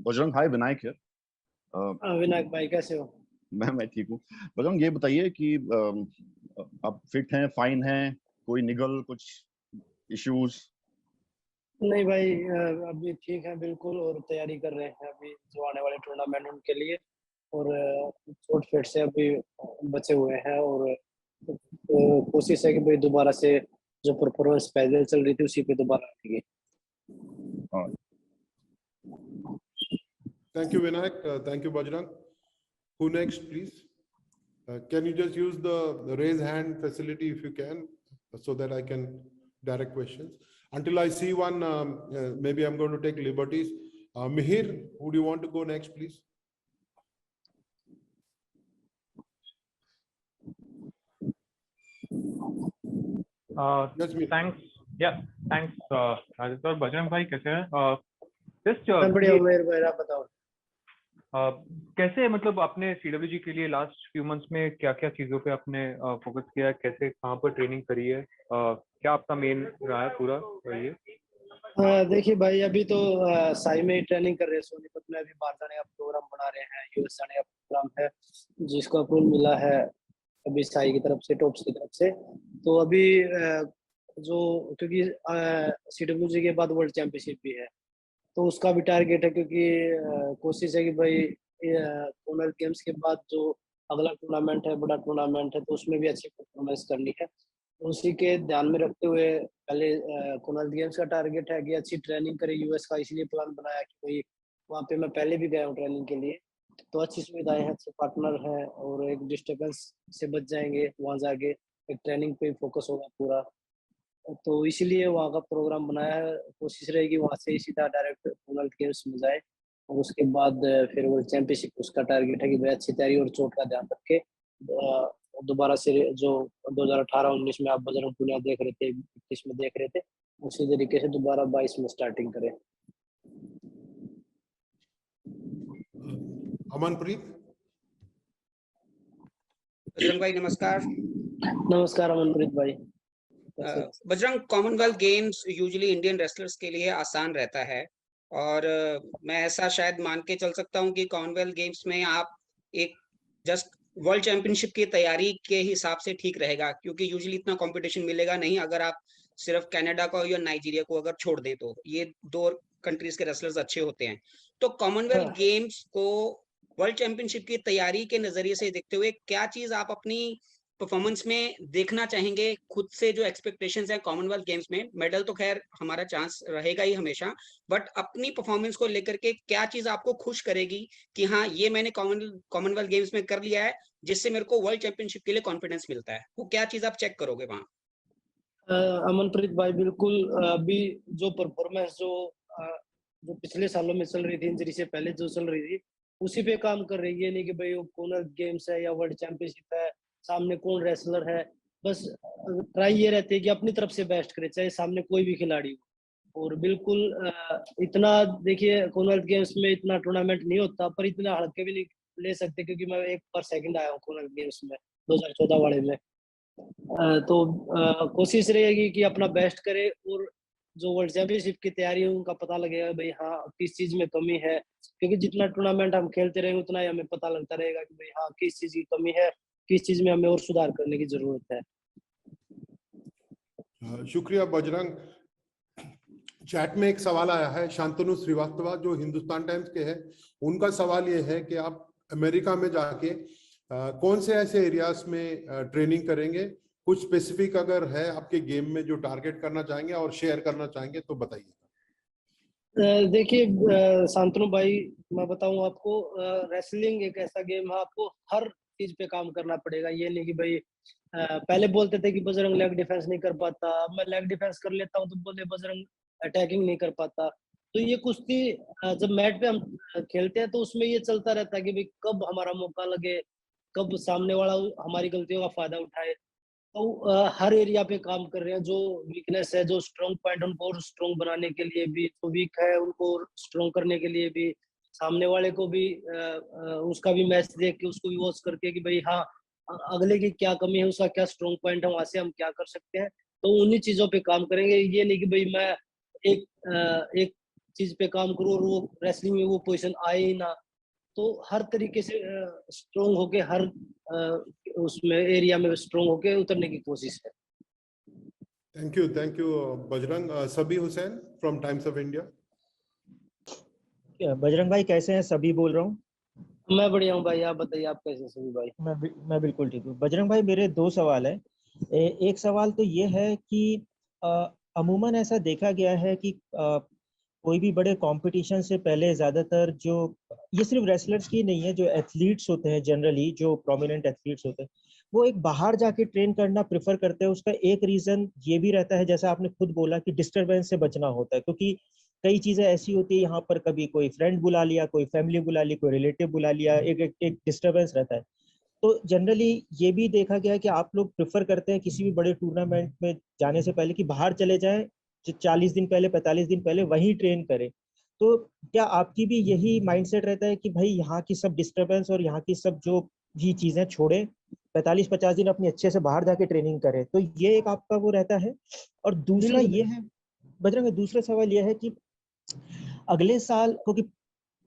बजरंग, हाय, विनायक है। विनायक भाई कैसे हो? मैं ठीक हूँ। बजरंग, ये बताइए कि आप फिट हैं, फाइन हैं, कोई निगल, कुछ इश्यूज? नहीं भाई, अभी ठीक है बिल्कुल, और तैयारी कर रहे हैं अभी जो आने वाले टूर्नामेंट उनके लिए। और चोट फिट से अभी बचे हुए हैं, और कोशिश है कि भाई दोबारा से जो परफॉर्मेंस पहले चल रही थी उसी पे दोबारा आएगी। हाँ। Thank you, Vinayak. Thank you, Bajrang. Who next, please? Can you just use the raise hand facility if you can, so that I can direct questions? Until I see one, maybe I'm going to take liberties. Mihir, would you want to go next, please? Yes, thanks. Yeah, thanks. Aditya, Bajrang भाई कैसे हैं? Just बढ़िया मेरे भाई, आप बताओ। कैसे, मतलब आपने CWG के लिए लास्ट फ्यू मंथ्स में क्या क्या चीजों पे आपने फोकस किया है, कैसे कहाँ पर ट्रेनिंग करी है, क्या आपका मेन रहा है पूरा ये? देखिए भाई, अभी तो साई में ही ट्रेनिंग कर रहे हैं। सोनीपत में अभी बाहर जाने का प्रोग्राम बना रहे हैं, यूएस जाने का प्रोग्राम है, जिसको अप्रूवल मिला है अभी साई की तरफ से, टॉप्स की तरफ से। तो अभी जो, क्योंकि CWG के बाद वर्ल्ड चैंपियनशिप भी है, तो उसका भी टारगेट है, क्योंकि कोशिश है कि भाई कॉमनवेल्थ गेम्स के बाद जो अगला टूर्नामेंट है, बड़ा टूर्नामेंट है, तो उसमें भी अच्छी परफॉर्मेंस करनी है। तो उसी के ध्यान में रखते हुए पहले कॉमनवेल्थ गेम्स का टारगेट है कि अच्छी ट्रेनिंग करें यूएस का, इसलिए प्लान बनाया कि भाई वहाँ पे मैं पहले भी गया हूँ ट्रेनिंग के लिए, तो अच्छी सुविधाएं हैं, अच्छे पार्टनर हैं, और एक डिस्टर्बेंस से बच जाएंगे वहाँ जाके। एक ट्रेनिंग पे फोकस होगा पूरा, तो इसीलिए वहाँ का प्रोग्राम बनाया है। कोशिश रहेगी वहाँ से ही सीधा डायरेक्ट कॉमनवेल्थ गेम्स में जाए, और उसके बाद फिर वर्ल्ड चैंपियनशिप, उसका टारगेट है कि भाई अच्छी तैयारी और चोट का ध्यान रख के दोबारा से जो 2018-19 में आप बजरंग पुनिया देख रहे थे, 21 में देख रहे थे, उसी तरीके से दोबारा 22 में स्टार्टिंग करें। अमनप्रीत। बजरंग भाई नमस्कार। नमस्कार अमनप्रीत भाई। Bajrang, Commonwealth games usually Indian wrestlers के लिए आसान रहता है, और मैं ऐसा शायद मान के चल सकता हूं कि कॉमनवेल्थ गेम्स में आप एक जस्ट वर्ल्ड चैंपियनशिप की तैयारी के हिसाब से ठीक रहेगा, क्योंकि यूजुअली इतना कंपटीशन मिलेगा नहीं अगर आप सिर्फ कनाडा को या नाइजीरिया को अगर छोड़ दें, तो ये दो कंट्रीज के रेसलर्स अच्छे होते हैं। तो कॉमनवेल्थ गेम्स को वर्ल्ड चैंपियनशिप की तैयारी के नजरिए से देखते हुए क्या चीज आप अपनी परफॉर्मेंस में देखना चाहेंगे खुद से? जो एक्सपेक्टेशंस हैं कॉमनवेल्थ गेम्स में, मेडल तो खैर हमारा चांस रहेगा ही हमेशा, बट अपनी परफॉर्मेंस को लेकर के क्या चीज आपको खुश करेगी कि हाँ ये मैंने कॉमनवेल्थ गेम्स में कर लिया है, जिससे मेरे को वर्ल्ड चैंपियनशिप के लिए कॉन्फिडेंस मिलता है? वो क्या चीज आप चेक करोगे वहां? अमनप्रीत भाई, बिल्कुल अभी जो परफॉर्मेंस जो पिछले सालों में चल रही थी, इंजरी से पहले जो चल रही थी, उसी पे काम कर रही है। नहीं कि भाई वो कॉमनवेल्थ गेम्स है या वर्ल्ड चैंपियनशिप है, सामने कौन रेसलर है, बस ट्राई ये रहती है कि अपनी तरफ से बेस्ट करे, चाहे सामने कोई भी खिलाड़ी हो। और बिल्कुल इतना, देखिए कॉमनवेल्थ गेम्स में इतना टूर्नामेंट नहीं होता, पर इतना हल्के भी नहीं ले सकते, क्योंकि मैं एक बार सेकंड आया हूँ कॉमनवेल्थ गेम्स में 2014 वाले में। तो कोशिश रहेगी कि अपना बेस्ट करे, और जो वर्ल्ड चैंपियनशिप की तैयारी है उनका पता लगेगा भाई हाँ किस चीज में कमी है, क्योंकि जितना टूर्नामेंट हम खेलते रहेंगे उतना ही हमें पता लगता रहेगा कि भाई हाँ किस चीज की कमी है, किस चीज में हमें और सुधार करने की जरूरत है। शुक्रिया बजरंग। चैट में एक सवाल आया है, शांतनु श्रीवास्तव जो हिंदुस्तान टाइम्स के हैं, उनका सवाल ये है कि आप अमेरिका में जाके कौन से ऐसे एरियाज में ट्रेनिंग करेंगे? कुछ स्पेसिफिक अगर है आपके गेम में जो टारगेट करना चाहेंगे और शेयर करना चाहेंगे तो बताइए। देखिए शांतनु भाई, मैं बताऊं आपको, रेसलिंग एक ऐसा गेम है, आपको हर चीज पे काम करना पड़ेगा। ये नहीं कि भाई पहले बोलते थे कि बजरंग लेग डिफेंस नहीं कर पाता, अब मैं लेग डिफेंस कर लेता हूँ तो बोले बजरंग अटैकिंग नहीं कर पाता। तो ये कुश्ती जब मैट पे हम खेलते हैं तो उसमें ये चलता रहता है कि भाई कब हमारा मौका लगे, कब सामने वाला हमारी गलतियों का फायदा उठाए। तो हर एरिया पे काम कर रहे हैं, जो वीकनेस है, जो स्ट्रॉन्ग पॉइंट, उनको और स्ट्रॉन्ग बनाने के लिए भी, जो वीक है उनको स्ट्रॉन्ग करने के लिए भी, सामने वाले को भी उसका भी मैच देख के, उसको भी वॉच करके कि भाई हाँ अगले की क्या कमी है, उसका क्या स्ट्रॉन्ग पॉइंट है, वहां से हम क्या कर सकते हैं। तो उन्हीं चीजों पे काम करेंगे। ये नहीं कि भाई मैं एक चीज पे काम करूँ और वो रेसलिंग में वो पोजीशन आए ही ना। तो हर तरीके से स्ट्रोंग होके हर उसमें एरिया में स्ट्रोंग होके उतरने की कोशिश है। Thank you Bajrang. Sabi Hussain from Times of India. Bajrang भाई कैसे हैं? सभी बोल रहा हूँ। मैं बढ़िया हूँ भाई, आप बताइए आप कैसे हैं सभी भाई? मैं बिल्कुल ठीक हूँ। बजरंग भाई मेरे दो सवाल है। एक सवाल तो ये है कि अमूमन ऐसा देखा गया है कि कोई भी बड़े कंपटीशन से पहले ज्यादातर जो, ये सिर्फ रेसलर्स की नहीं है, जो एथलीट्स होते हैं जनरली, जो प्रोमिनेंट एथलीट्स होते हैं, वो एक बाहर जाके ट्रेन करना प्रेफर करते हैं। उसका एक रीजन ये भी रहता है, जैसा आपने खुद बोला, कि डिस्टरबेंस से बचना होता है, क्योंकि कई चीजें ऐसी होती है यहाँ पर, कभी कोई फ्रेंड बुला लिया, कोई फैमिली बुला ली, कोई रिलेटिव बुला लिया, एक डिस्टरबेंस रहता है। तो जनरली ये भी देखा गया है कि आप लोग प्रेफर करते हैं किसी भी बड़े टूर्नामेंट में जाने से पहले कि बाहर चले जाएं, 40 दिन पहले, 45 दिन पहले वहीं ट्रेन करें। तो क्या आपकी भी यही माइंडसेट रहता है कि भाई यहाँ की सब डिस्टरबेंस और यहाँ की सब जो भी चीजें छोड़े, 45-50 दिन अपनी अच्छे से बाहर जाके ट्रेनिंग करें? तो ये एक आपका वो रहता है। और दूसरा ये है बजरंग, दूसरा सवाल ये है कि अगले साल, क्योंकि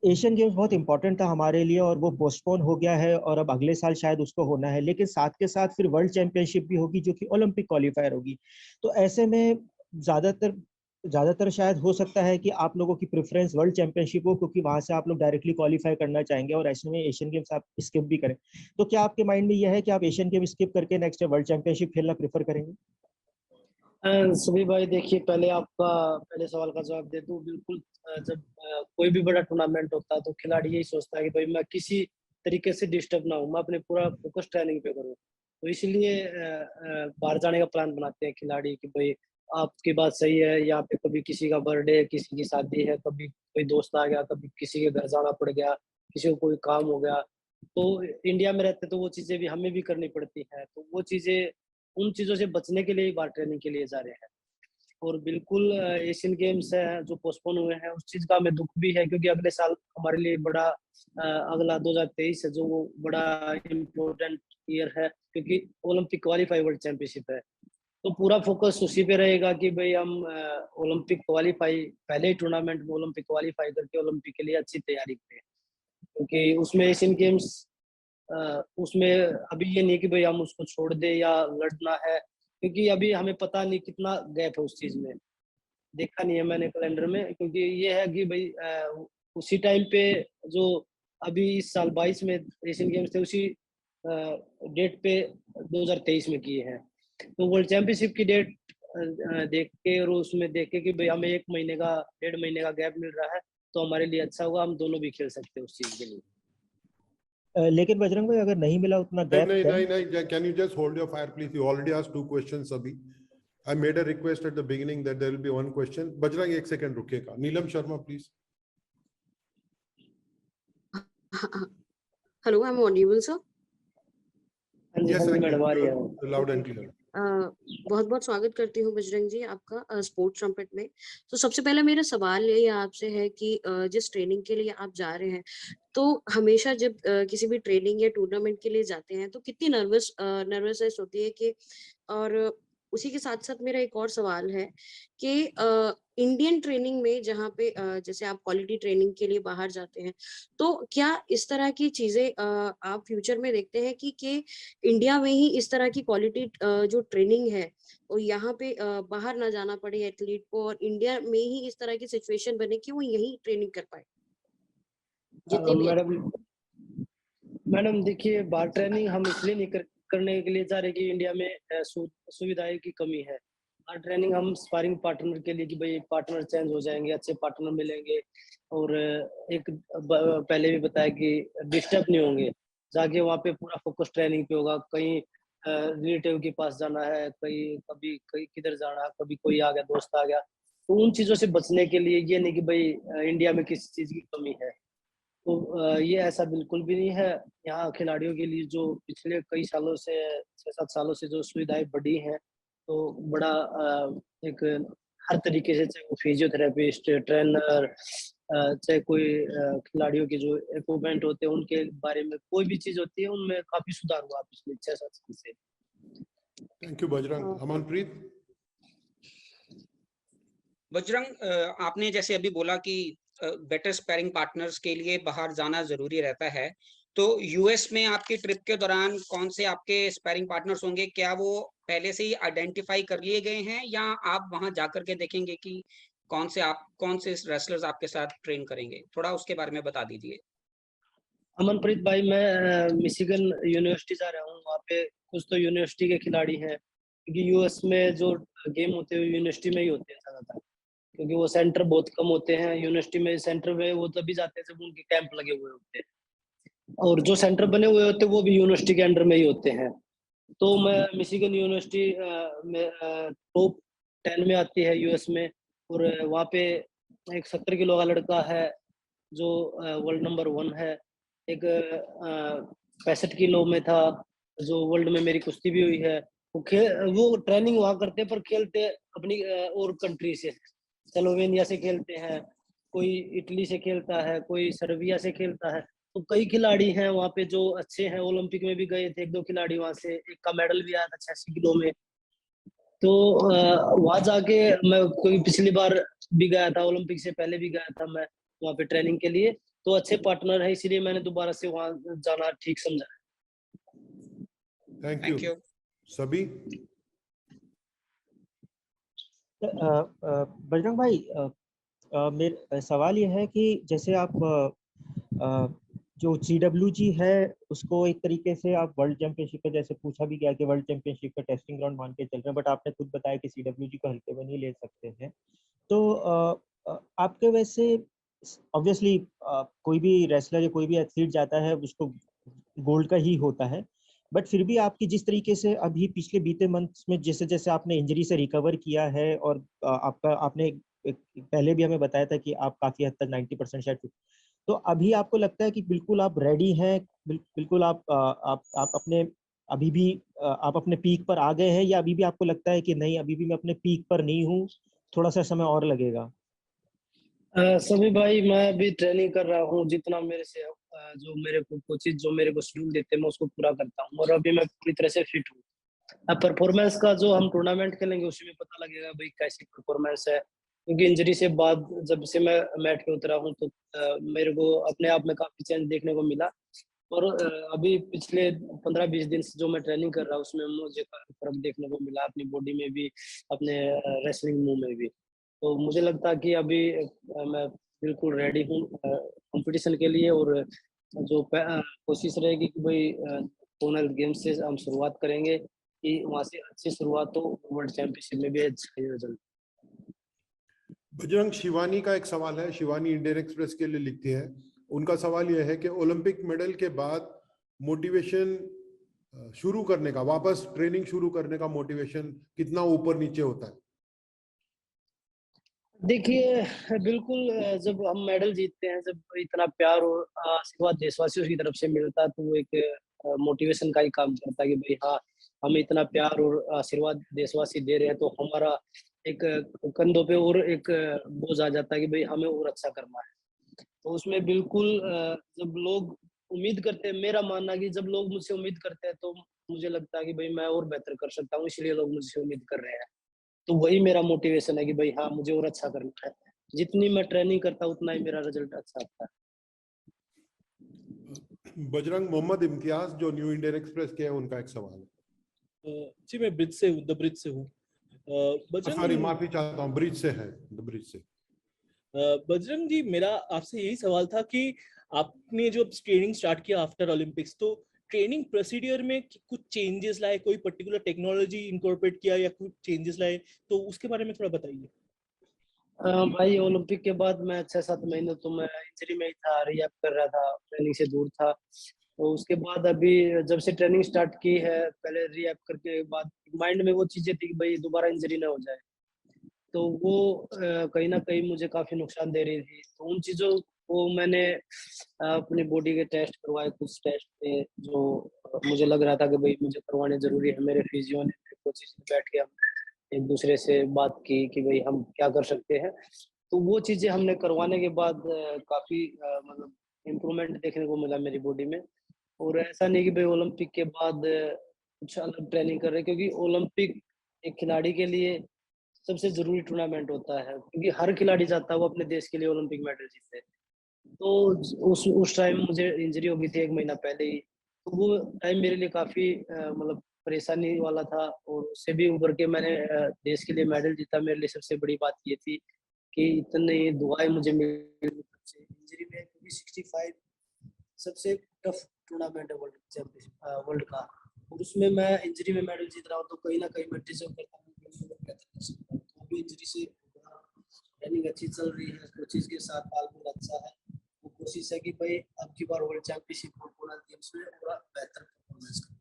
एशियन गेम्स बहुत इंपॉर्टेंट था हमारे लिए और वो पोस्टपोन हो गया है, और अब अगले साल शायद उसको होना है, लेकिन साथ के साथ फिर वर्ल्ड चैंपियनशिप भी होगी जो कि ओलंपिक क्वालिफायर होगी। तो ऐसे में ज्यादातर शायद हो सकता है कि आप लोगों की प्रेफरेंस वर्ल्ड चैंपियनशिप हो, क्योंकि वहां से आप लोग डायरेक्टली क्वालिफाई करना चाहेंगे, और ऐसे में एशियन गेम्स आप स्किप भी करें। तो क्या आपके माइंड में यह है कि आप एशियन गेम स्किप करके नेक्स्ट वर्ल्ड चैंपियनशिप खेलना प्रेफर करेंगे? सभी भाई देखिए, पहले आपका पहले सवाल का जवाब दे दूं। बिल्कुल, जब कोई भी बड़ा टूर्नामेंट होता है तो खिलाड़ी यही सोचता है कि भाई मैं किसी तरीके से डिस्टर्ब ना हूं, मैं अपने पूरा फोकस ट्रेनिंग पे करूं। तो इसलिए बाहर जाने का प्लान बनाते हैं खिलाड़ी कि भाई आपकी बात सही है, यहाँ पे कभी किसी का बर्थडे है, किसी की शादी है, कभी कोई दोस्त आ गया, कभी किसी के घर जाना पड़ गया, किसी को कोई काम हो गया। तो इंडिया में रहते तो वो चीजें भी हमें भी करनी पड़ती हैं। तो वो चीजें, उन चीजों से बचने के लिए ही बाहर ट्रेनिंग के लिए जा रहे हैं। और बिल्कुल एशियन गेम्स है जो पोस्टपोन हुए हैं, उस चीज का हमें दुख भी है, क्योंकि अगले साल हमारे लिए बड़ा अगला 2023 है जो वो बड़ा इम्पोर्टेंट ईयर है, क्योंकि ओलंपिक क्वालिफाई वर्ल्ड चैंपियनशिप है। तो पूरा फोकस उसी पे रहेगा कि भाई हम ओलंपिक क्वालिफाई, पहले ही टूर्नामेंट में ओलंपिक क्वालिफाई करके ओलंपिक के लिए अच्छी तैयारी करें, क्योंकि उसमें एशियन गेम्स उसमें अभी ये नहीं कि भाई हम उसको छोड़ दे या लड़ना है, क्योंकि अभी हमें पता नहीं कितना गैप है उस चीज में, देखा नहीं है मैंने कैलेंडर में। क्योंकि ये है कि भाई उसी टाइम पे जो अभी इस साल 22 में एशियन गेम्स थे, उसी डेट पे 2023 में किए हैं। तो वर्ल्ड चैंपियनशिप की डेट देख के और उसमें देख के कि भाई हमें 1 महीने का 1.5 महीने का गैप मिल रहा है, तो हमारे लिए अच्छा होगा, हम दोनों भी खेल सकते हैं उस चीज के लिए। लेकिन बजरंग भाई अगर नहीं मिला उतना गैप, नहीं, can you just hold your fire please? You already asked 2 questions अभी. I made a request at the beginning that there will be 1 question. Bajrang 1 second रुकिएगा. Neelam Sharma please. Hello, I'm audible, sir. Yes, I madam आ रही है। can. Loud and clear. बहुत बहुत स्वागत करती हूँ बजरंग जी आपका स्पोर्ट्स ट्रम्पेट में। तो सबसे पहला मेरा सवाल ये आपसे है कि जिस ट्रेनिंग के लिए आप जा रहे हैं, तो हमेशा जब किसी भी ट्रेनिंग या टूर्नामेंट के लिए जाते हैं तो कितनी नर्वसनेस होती है कि, और उसी के साथ साथ मेरा एक और सवाल है कि इंडियन ट्रेनिंग में जहाँ पे जैसे आप क्वालिटी ट्रेनिंग के लिए बाहर जाते हैं, तो क्या इस तरह की चीजें आप फ्यूचर में देखते हैं कि इंडिया में ही इस तरह की क्वालिटी जो ट्रेनिंग है वो यहाँ पे बाहर ना जाना पड़े एथलीट को, और इंडिया में ही इस तरह की सिचुएशन बने कि वो यही ट्रेनिंग कर पाए जितने भी। मैडम देखिए, बाहर ट्रेनिंग हम इसलिए नहीं करने के लिए जा रहे कि इंडिया में सुविधाएं की कमी है। बाहर ट्रेनिंग हम स्पारिंग पार्टनर के लिए कि भाई पार्टनर चेंज हो जाएंगे, अच्छे पार्टनर मिलेंगे, और एक पहले भी बताया कि डिस्टर्ब नहीं होंगे। जाके वहाँ पे पूरा फोकस ट्रेनिंग पे होगा। कहीं रिलेटिव के पास जाना है, कभी किधर जाना है, कभी कोई आ गया, दोस्त आ गया। तो उन चीजों से बचने के लिए, ये नहीं कि भाई इंडिया में किसी चीज की कमी है, तो ये ऐसा बिल्कुल भी नहीं है। यहाँ खिलाड़ियों के लिए जो पिछले कई सालों से, 6-7 सालों से जो सुविधाएं बढ़ी हैं, तो बड़ा एक हर तरीके से, चाहे वो फिजियोथेरेपिस्ट, ट्रेनर, चाहे कोई खिलाड़ियों के जो इक्विपमेंट होते हैं उनके बारे में कोई भी चीज होती है, उनमें काफी सुधार हुआ पिछले 6-7 साल से। Thank you Bajrang. अमनप्रीत. बजरंग, आपने जैसे अभी बोला कि बेटर स्पैरिंग पार्टनर्स के लिए बाहर जाना जरूरी रहता है, तो यूएस में आपकी ट्रिप के दौरान कौन से आपके स्पैरिंग पार्टनर्स होंगे? क्या वो पहले से ही आइडेंटिफाई कर लिए गए हैं, या आप वहां जाकर के देखेंगे कि कौन से रेसलर्स आपके साथ ट्रेन करेंगे? थोड़ा उसके बारे में बता दीजिए। अमनप्रीत भाई, मैं मिशिगन यूनिवर्सिटी जा रहा हूँ। वहाँ पे कुछ तो यूनिवर्सिटी के खिलाड़ी हैं, क्योंकि यूएस में जो गेम होते हैं यूनिवर्सिटी में ही होते हैं ज्यादातर, क्योंकि वो सेंटर बहुत कम होते हैं यूनिवर्सिटी में। सेंटर में वो तभी जाते हैं जब उनके कैंप लगे हुए होते हैं, और जो सेंटर बने हुए होते हैं वो भी यूनिवर्सिटी के अंडर में ही होते हैं। तो मैं मिशिगन यूनिवर्सिटी में टॉप 10 में आती है यूएस में, और वहाँ पे एक 70 किलो का लड़का है जो वर्ल्ड नंबर 1 है। एक 65 किलो में था जो वर्ल्ड में मेरी कुश्ती भी हुई है। वो ट्रेनिंग वहाँ करते हैं, पर खेलते अपनी और कंट्री से, स्लोवेनिया से खेलते हैं, कोई इटली से खेलता है, कोई सर्बिया से खेलता है। तो कई खिलाड़ी हैं वहाँ पे जो अच्छे हैं। ओलंपिक में भी गए थे 1-2 खिलाड़ी वहाँ से, एक का मेडल भी आया था 86 किलो में। तो वहाँ जाके मैं कोई पिछली बार भी गया था, ओलंपिक से पहले भी गया था मैं वहाँ पे ट्रेनिंग के लिए। तो अच्छे पार्टनर है, इसीलिए मैंने दोबारा से वहाँ जाना ठीक समझा। Thank thank you. यू। सभी बजरंग भाई, मेरा सवाल ये है कि जैसे आप जो CWG है उसको एक तरीके से आप वर्ल्ड चैंपियनशिप पे, जैसे पूछा भी गया कि वर्ल्ड चैंपियनशिप का टेस्टिंग ग्राउंड मान के चल रहे हैं, बट आपने खुद बताया कि CWG को हल्के में नहीं ले सकते हैं। तो आपके वैसे ऑब्वियसली कोई भी रेसलर या कोई भी एथलीट जाता है उसको गोल्ड का ही होता है, बट फिर भी आपकी जिस तरीके से अभी पिछले बीते मंथ्स में जैसे जैसे आपने इंजरी से रिकवर किया है, और आपने पहले भी हमें बताया था कि आप काफी हद तक 90% शायद, तो अभी आपको लगता है कि बिल्कुल आप रेडी हैं, बिल्कुल आप अपने अभी भी आप अपने पीक पर आ गए हैं, या अभी भी आपको लगता है कि नहीं अभी भी मैं अपने पीक पर नहीं हूँ, थोड़ा सा समय और लगेगा? सभी भाई, मैं अभी ट्रेनिंग कर रहा हूँ जितना मेरे से जो मेरे को कोचिज जो मेरे को शेड्यूल देते हैं मैं उसको पूरा करता हूँ, और अभी मैं पूरी तरह से फिट हूँ। अब परफॉर्मेंस का जो हम टूर्नामेंट खेलेंगे उसी में पता लगेगा भाई कैसी परफॉर्मेंस है, क्योंकि इंजरी से बाद जब से मैं मैट पे उतरा हूँ तो मेरे को अपने आप में काफी चेंज देखने को मिला। और अभी पिछले 15-20 दिन से जो मैं ट्रेनिंग कर रहा हूँ उसमें मुझे काफी फर्क देखने को मिला, अपनी बॉडी में भी, अपने रेसलिंग मूव में भी। तो मुझे लगता है कि अभी मैं बिल्कुल रेडी हूँ कंपटीशन के लिए, और जो कोशिश रहेगी कि भाई कॉमनवेल्थ गेम्स से हम शुरुआत करेंगे कि वहाँ से अच्छी शुरुआत हो, वर्ल्ड चैंपियनशिप में भी अच्छा रिजल्ट। बजरंग, शिवानी का एक सवाल है। शिवानी इंडियन एक्सप्रेस के लिए लिखती है। उनका सवाल यह है कि ओलंपिक मेडल के बाद मोटिवेशन शुरू करने का, वापस ट्रेनिंग शुरू करने का मोटिवेशन कितना ऊपर नीचे होता है? देखिए, बिल्कुल जब हम मेडल जीतते हैं, जब इतना प्यार और आशीर्वाद देशवासियों की तरफ से मिलता है, तो वो एक मोटिवेशन का ही काम करता है कि भाई हाँ, हमें इतना प्यार और आशीर्वाद देशवासी दे रहे हैं, तो हमारा एक कंधों पे और एक बोझ आ जाता है कि भाई हमें और अच्छा करना है। तो उसमें बिल्कुल जब लोग उम्मीद करते हैं, मेरा मानना है कि जब लोग मुझसे उम्मीद करते हैं तो मुझे लगता है कि भाई मैं और बेहतर कर सकता हूँ, इसलिए लोग मुझसे उम्मीद कर रहे हैं। तो वही मेरा मोटिवेशन है कि भाई हाँ, मुझे और अच्छा करना है। जितनी मैं ट्रेनिंग करता हूँ उतना ही मेरा रिजल्ट अच्छा आता है। बजरंग, मोहम्मद इम्तियाज जो न्यू इंडियन एक्सप्रेस के हैं, उनका एक सवाल है। जी, मैं ब्रिज से हूँ, द ब्रिज से हूँ। सॉरी, माफी चाहता हूँ, ब्रिज से है, द ब्रिज से। बजरंग जी, मेरा आपसे यही सवाल था कि आपने जो ट्रेनिंग स्टार्ट किया आफ्टर ओलंपिक्स, तो ट्रेनिंग प्रोसीडियर में कुछ चेंजेस लाए, कोई पर्टिकुलर टेक्नोलॉजी इनकॉर्पोरेट किया या कुछ चेंजेस लाए, तो उसके बारे में थोड़ा बताइए। भाई, ओलंपिक के बाद मैं 6-7 महीने तो मैं इंजरी में ही था, रिहैब कर रहा था, ट्रेनिंग से दूर था। तो उसके बाद अभी जब से ट्रेनिंग स्टार्ट की है, पहले रिहैब करके बाद माइंड में वो चीजें थी कि भाई दोबारा इंजरी ना हो जाए, तो वो कहीं ना कहीं मुझे काफी नुकसान दे रही थी। तो उन चीजों को मैंने अपनी बॉडी के टेस्ट करवाए, कुछ टेस्ट थे जो मुझे लग रहा था कि भाई मुझे करवाने जरूरी है। मेरे फिजियो ने, मेरे कोचिज ने बैठ के हम एक दूसरे से बात की कि भाई हम क्या कर सकते हैं। तो वो चीजें हमने करवाने के बाद काफी मतलब इम्प्रूवमेंट देखने को मिला मेरी बॉडी में। और ऐसा नहीं कि भाई ओलंपिक के बाद कुछ अलग ट्रेनिंग कर रहे, क्योंकि ओलंपिक एक खिलाड़ी के लिए सबसे जरूरी टूर्नामेंट होता है, क्योंकि हर खिलाड़ी चाहता है वो अपने देश के लिए ओलंपिक मेडल जीते। तो उस टाइम मुझे इंजरी हो गई थी 1 महीना पहले ही, तो वो टाइम मेरे लिए काफी मतलब परेशानी वाला था, और उससे भी उभर के मैंने देश के लिए मेडल जीता। मेरे लिए सबसे बड़ी बात ये थी कि इतनी दुआएं मुझे मिली इंजरी में, क्योंकि 65 सबसे टफ टूर्नामेंट है वर्ल्ड चैंपियनशिप वर्ल्ड का, और उसमें मैं इंजरी में मेडल जीत रहा हूँ, तो कहीं ना कहीं मैं डिजर्व करता हूँ कि मैं बेहतर कर सकता हूँ। तो अभी इंजरी से ट्रेनिंग अच्छी चल रही है, कोचेज के साथ तालमेल अच्छा है। वो कोशिश है कि भाई अब की बार वर्ल्ड चैंपियनशिप और कॉमनवेल्थ गेम्स में थोड़ा बेहतर परफॉर्मेंस करें।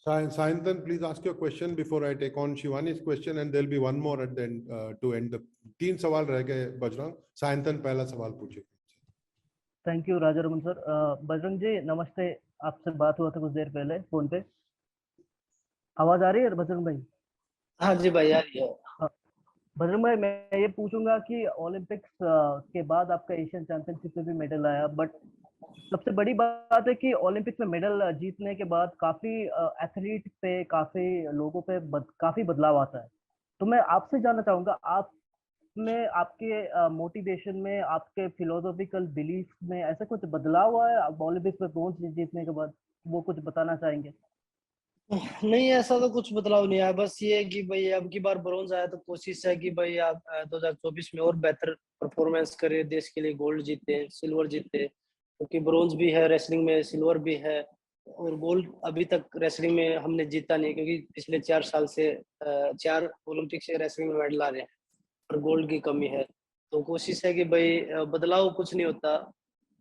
Sayantan, please ask your question before I take on Shivani's question, and there'll be one more at the end to end the 3 सवाल रह गए बजरंग। सायंतन पहला सवाल पूछिए। Thank you Raja Raman sir. Bajrang ji नमस्ते, आपसे बात हुआ था कुछ देर पहले फोन पे। आवाज आ रही है बजरंग भाई? हाँ जी भाई आ रही है। बजरंग भाई मैं ये पूछूंगा कि ओलंपिक्स के बाद आपका एशियन चैंपियनशिप में भी मेडल आया, बट सबसे बड़ी बात है कि ओलंपिक्स में मेडल जीतने के बाद काफी एथलीट पे, काफी लोगों पे काफी बदलाव आता है। तो मैं आपसे जानना चाहूंगा, आप में आपके मोटिवेशन में, आपके फिलोसॉफिकल बिलीफ में ऐसा कुछ बदलाव हुआ है ओलंपिक्स में ब्रोंज जीतने के बाद? वो कुछ बताना चाहेंगे? नहीं, ऐसा तो कुछ बदलाव नहीं आया, बस ये है कि भाई अब की बार ब्रॉन्ज आया तो कोशिश है कि भाई आप 2024 में और बेहतर परफॉर्मेंस करें, देश के लिए गोल्ड जीते, सिल्वर जीते, क्योंकि ब्रॉन्ज भी है रेसलिंग में, सिल्वर भी है, और गोल्ड अभी तक रेसलिंग में हमने जीता नहीं, क्योंकि पिछले 4 साल से 4 ओलंपिक से रेसलिंग में मेडल आ रहे हैं और गोल्ड की कमी है। तो कोशिश है कि भाई बदलाव कुछ नहीं होता,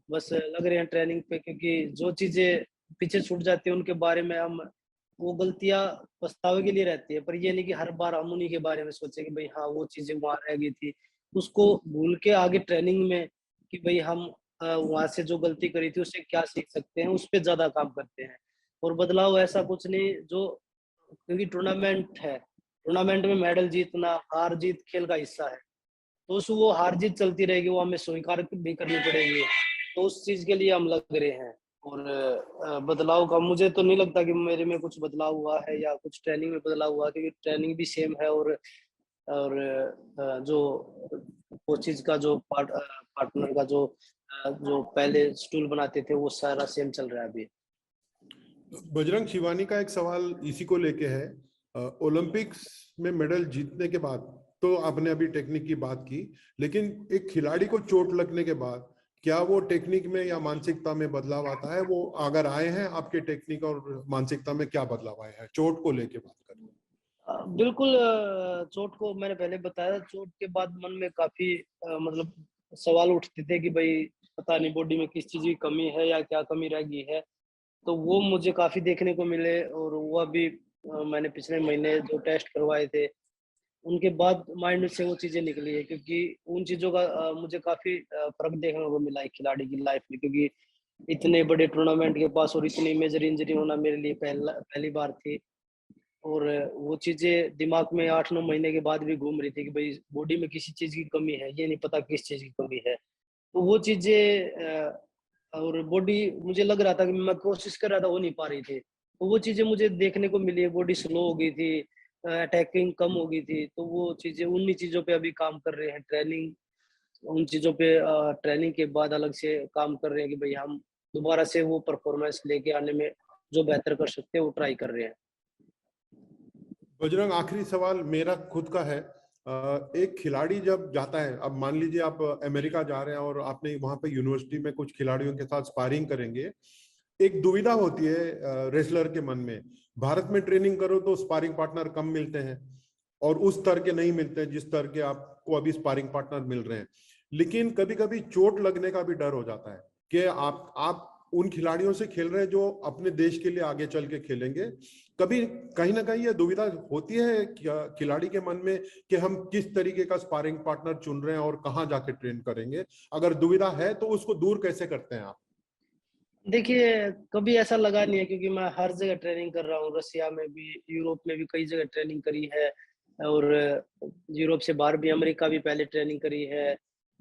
बस लग रहे हैं ट्रेनिंग पे, क्योंकि जो चीजें पीछे छूट जाती है उनके बारे में हम, वो गलतियां पछतावे के लिए रहती है, पर ये नहीं कि हर बार हम उन्हीं के बारे में सोचे कि भाई हाँ वो चीजें वहां रह गई थी, उसको भूल के आगे ट्रेनिंग में कि भाई हम वहां से जो गलती करी थी उससे क्या सीख सकते हैं, उस पर ज्यादा काम करते हैं। और बदलाव ऐसा कुछ नहीं, जो क्योंकि टूर्नामेंट है, टूर्नामेंट में मेडल जीतना हार जीत खेल का हिस्सा है, तो उस वो हार जीत चलती रहेगी, वो हमें स्वीकार भी करनी पड़ेगी, तो उस चीज के लिए हम लग रहे हैं। और बदलाव का मुझे तो नहीं लगता कि मेरे में कुछ बदलाव हुआ है या कुछ ट्रेनिंग में बदलाव हुआ, क्योंकि ट्रेनिंग भी सेम है, और जो कोचिज का जो पार्टनर का जो पहले स्टूल बनाते थे वो सारा सेम चल रहा है अभी। बजरंग, शिवानी का एक सवाल इसी को लेके है। ओलंपिक्स में मेडल जीतने के बाद तो आपने अभी टेक्निक की बात की, लेकिन एक खिलाड़ी को चोट लगने के बाद क्या वो टेक्निक में या मानसिकता में बदलाव आता है? वो अगर आए हैं, आपके टेक्निक और मानसिकता में क्या बदलाव आए हैं चोट को लेके बात करें? बिल्कुल, चोट को मैंने पहले बताया, चोट के बाद मन में काफी मतलब सवाल उठते थे कि भाई पता नहीं बॉडी में किस चीज की कमी है या क्या कमी रह गई है, तो वो मुझे काफी देखने को मिले, और वो अभी मैंने पिछले महीने जो टेस्ट करवाए थे उनके बाद माइंड से वो चीजें निकली है, क्योंकि उन चीजों का मुझे काफी फर्क देखने को मिला है खिलाड़ी की लाइफ में, क्योंकि इतने बड़े टूर्नामेंट के पास और इतनी मेजर इंजरी होना मेरे लिए पहली बार थी, और वो चीजें दिमाग में 8-9 महीने के बाद भी घूम रही थी कि भाई बॉडी में किसी चीज की कमी है, ये नहीं पता किस चीज की कमी है। तो वो चीजें और बॉडी मुझे लग रहा था कि मैं कोशिश कर रहा था, हो नहीं पा रही थी, तो वो चीजें मुझे देखने को मिली है, बॉडी स्लो हो गई थी, अटैकिंग कम हो गई थी, तो वो चीजें उन्हीं चीजों पे अभी काम कर रहे हैं, ट्रेनिंग उन चीजों पे ट्रेनिंग के बाद अलग से काम कर रहे हैं कि भाई हम दोबारा से वो परफॉर्मेंस लेके आने में जो बेहतर कर सकते हैं वो ट्राई कर रहे हैं। बजरंग, आखिरी सवाल मेरा खुद का है। एक खिलाड़ी जब जाता है, अब मान लीजिए आप अमेरिका जा रहे हैं और आपने वहां पे यूनिवर्सिटी में कुछ खिलाड़ियों के साथ स्पारिंग करेंगे, एक दुविधा होती है रेसलर के मन में। भारत में ट्रेनिंग करो तो स्पारिंग पार्टनर कम मिलते हैं और उस स्तर के नहीं मिलते जिस स्तर के आपको अभी स्पारिंग पार्टनर मिल रहे हैं, लेकिन कभी कभी चोट लगने का भी डर हो जाता है कि आप उन खिलाड़ियों से खेल रहे हैं जो अपने देश के लिए आगे चल के खेलेंगे। कभी कहीं ना कहीं ये दुविधा होती है खिलाड़ी के मन में कि हम किस तरीके का स्पारिंग पार्टनर चुन रहे हैं और कहाँ जाके ट्रेन करेंगे? अगर दुविधा है तो उसको दूर कैसे करते हैं आप? देखिए, कभी ऐसा लगा नहीं है, क्योंकि मैं हर जगह ट्रेनिंग कर रहा हूँ, रसिया में भी, यूरोप में भी कई जगह ट्रेनिंग करी है, और यूरोप से बाहर भी, अमेरिका भी पहले ट्रेनिंग करी है,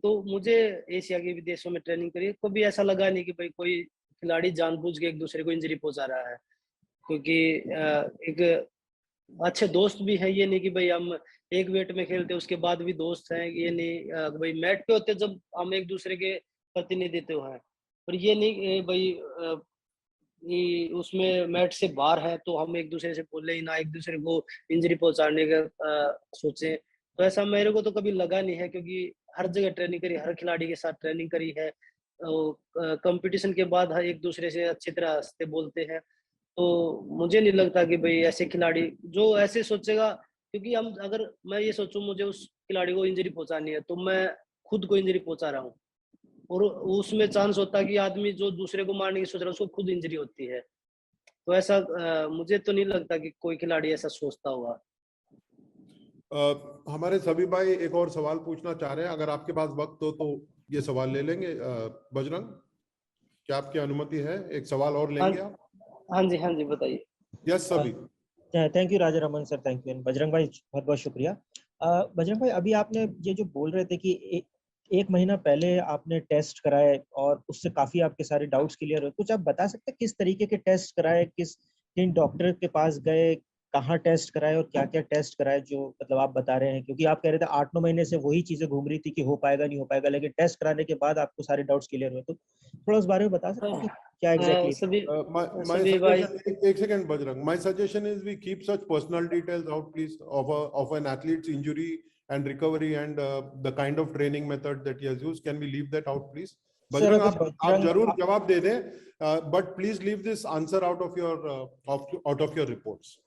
तो मुझे एशिया के भी देशों में ट्रेनिंग करी है। कभी ऐसा लगा नहीं कि भाई कोई खिलाड़ी जानबूझ के एक दूसरे को इंजरी पहुंचा रहा है। क्योंकि एक अच्छे दोस्त भी है, ये नहीं कि भाई हम एक वेट में खेलते उसके बाद भी दोस्त हैं, ये नहीं भाई मैट पे होते जब हम एक दूसरे के प्रतिनिधित्व हैं, पर ये नहीं भाई कि उसमें मैट से बाहर है तो हम एक दूसरे से बोले ही ना, एक दूसरे को इंजरी पहुंचाने का सोचे। तो ऐसा मेरे को तो कभी लगा नहीं है, क्योंकि हर जगह ट्रेनिंग करी, हर खिलाड़ी के साथ ट्रेनिंग करी है। कंपटीशन के बाद हर एक दूसरे से अच्छी तरह हंसते बोलते हैं। तो मुझे नहीं लगता कि भाई ऐसे खिलाड़ी जो ऐसे सोचेगा, क्योंकि हम अगर मैं ये सोचूं मुझे उस खिलाड़ी को इंजरी पहुंचानी है तो मैं खुद को इंजरी पहुंचा रहा हूँ, और उसमें चांस होता है कि आदमी जो दूसरे को मारने की सोच रहा है उसको खुद इंजरी होती है। तो ऐसा मुझे तो नहीं लगता कि कोई खिलाड़ी ऐसा सोचता होगा। हमारे सभी भाई एक और सवाल पूछना चाह रहे हैं, अगर आपके पास वक्त हो तो ये सवाल ले लेंगे। बजरंग, क्या आपकी अनुमति है? एक सवाल और लेंगे आप? हाँ जी बताइए। यस सभी। Thank you Raja Raman sir, thank you. Bajrang भाई बहुत बहुत शुक्रिया। बजरंग भाई, अभी आपने ये जो बोल रहे थे कि एक महीना पहले आपने टेस्ट कराए और उससे काफी आपके सारे डाउट्स क्लियर हुए, कुछ आप बता सकते हैं किस तरीके के टेस्ट कराए, किन डॉक्टर के पास गए, कहाँ टेस्ट कराए और क्या क्या टेस्ट कराए, जो मतलब आप बता रहे हैं? क्योंकि आप कह रहे थे 8-9 महीने से वही चीजें घूम रही थी कि हो पाएगा नहीं हो पाएगा, लेकिन टेस्ट कराने के बाद आपको सारे डाउट्स क्लियर हुए। तो थोड़ा उस बारे में बता सकते हैं कि क्या एग्जैक्टली? My suggestion, एक second Bajrang, my suggestion is we keep such personal details out please of an athlete's injury and recovery and the kind of training method that he has used. Can we leave that out please? Bajrang आप जरूर जवाब दे दें, but please leave this answer out of your reports.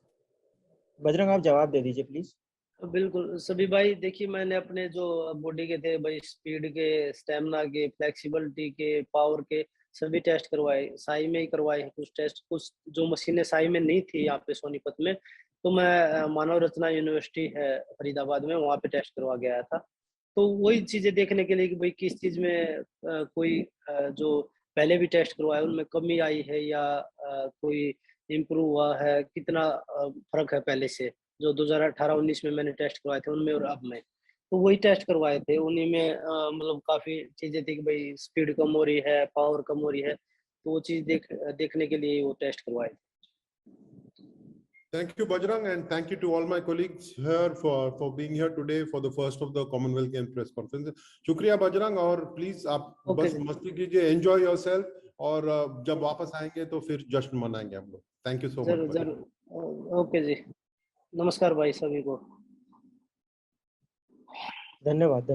Bajrang आप जवाब दे दीजिए please. बिल्कुल सभी भाई, देखिए मैंने अपने जो बॉडी के थे भाई, स्पीड के, स्टेमिना के, फ्लेक्सिबिलिटी के, पावर के सभी टेस्ट करवाए, साई में ही करवाए हैं कुछ टेस्ट, कुछ जो मशीनें साई में नहीं थी यहाँ पे सोनीपत में, तो मैं मानव रत्ना यूनिवर्सिटी है फरीदाबाद में, वहाँ पे टेस्ट करवा गया था। तो वही चीजें देखने के लिए कि भाई किस चीज में कोई जो पहले भी टेस्ट करवाए उनमें कमी आई है या कोई इम्प्रूव हुआ है, कितना फर्क है पहले से जो 2018-19 में मैंने टेस्ट करवाए थे उनमें और अब में। तो वही टेस्ट करवाए थे, उन्हीं में मतलब काफी चीजें थी कि भाई स्पीड कम हो रही है, पावर कम हो रही है, तो वो चीज देखने के लिए वो टेस्ट करवाए थे। Thank you, Bajrang, and thank you to all my colleagues here for being here today for the first of the Commonwealth Games press conference. शुक्रिया बजरंग, और प्लीज आप बस मस्ती कीजिए, एंजॉय योरसेल्फ, और जब वापस आएंगे तो फिर जश्न मनाएंगे हम लोग। Thank you so much. जरूर। ओके जी, नमस्कार भाई सभी को। धन्यवाद।